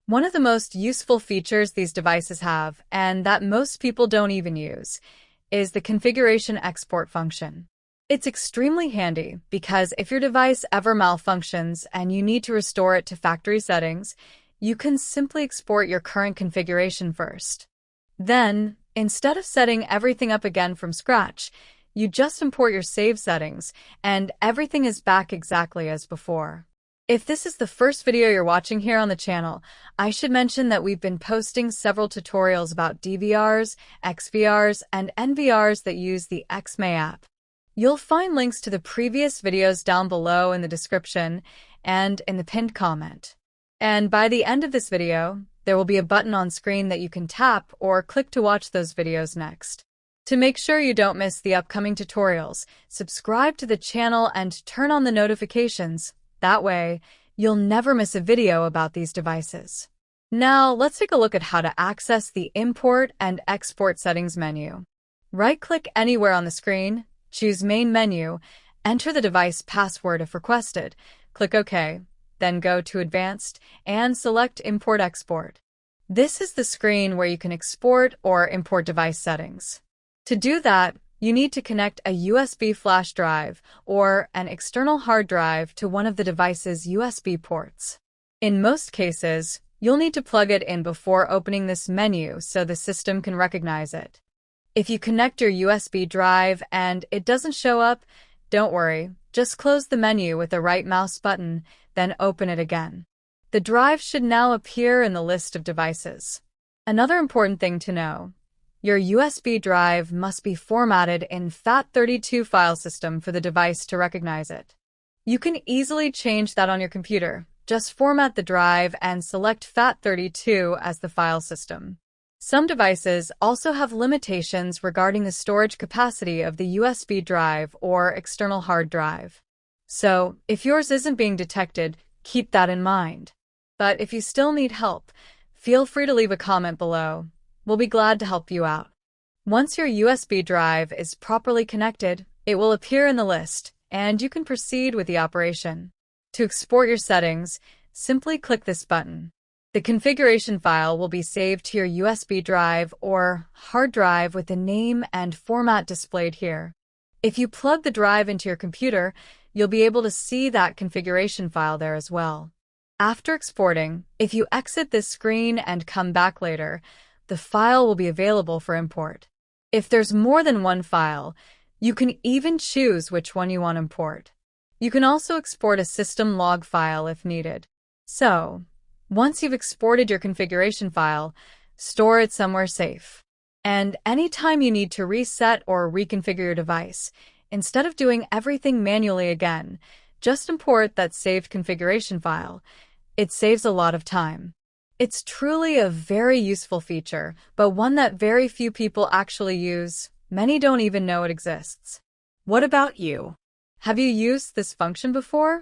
One of the most useful features these devices have, and that most people don't even use, is the configuration export function. It's extremely handy because if your device ever malfunctions and you need to restore it to factory settings, you can simply export your current configuration first. Then, instead of setting everything up again from scratch, you just import your save settings, and everything is back exactly as before. If this is the first video you're watching here on the channel, I should mention that we've been posting several tutorials about DVRs, XVRs, and NVRs that use the Xmeye app. You'll find links to the previous videos down below in the description and in the pinned comment. And by the end of this video, there will be a button on screen that you can tap or click to watch those videos next. To make sure you don't miss the upcoming tutorials, subscribe to the channel and turn on the notifications. That way, you'll never miss a video about these devices. Now, let's take a look at how to access the Import and Export Settings menu. Right-click anywhere on the screen, choose Main Menu, enter the device password if requested, click OK, then go to Advanced and select Import Export. This is the screen where you can export or import device settings. To do that, you need to connect a USB flash drive or an external hard drive to one of the device's USB ports. In most cases, you'll need to plug it in before opening this menu so the system can recognize it. If you connect your USB drive and it doesn't show up, don't worry, just close the menu with the right mouse button, then open it again. The drive should now appear in the list of devices. Another important thing to know: your USB drive must be formatted in FAT32 file system for the device to recognize it. You can easily change that on your computer. Just format the drive and select FAT32 as the file system. Some devices also have limitations regarding the storage capacity of the USB drive or external hard drive. So, if yours isn't being detected, keep that in mind. But if you still need help, feel free to leave a comment below. We'll be glad to help you out. Once your USB drive is properly connected, it will appear in the list, and you can proceed with the operation. To export your settings, simply click this button. The configuration file will be saved to your USB drive or hard drive with the name and format displayed here. If you plug the drive into your computer, you'll be able to see that configuration file there as well. After exporting, if you exit this screen and come back later, the file will be available for import. If there's more than one file, you can even choose which one you want to import. You can also export a system log file if needed. So, once you've exported your configuration file, store it somewhere safe. And anytime you need to reset or reconfigure your device, instead of doing everything manually again, just import that saved configuration file. It saves a lot of time. It's truly a very useful feature, but one that very few people actually use. Many don't even know it exists. What about you? Have you used this function before?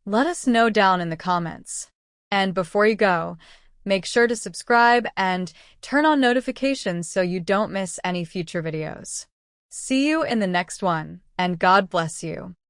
Let us know down in the comments. And before you go, make sure to subscribe and turn on notifications so you don't miss any future videos. See you in the next one, and God bless you.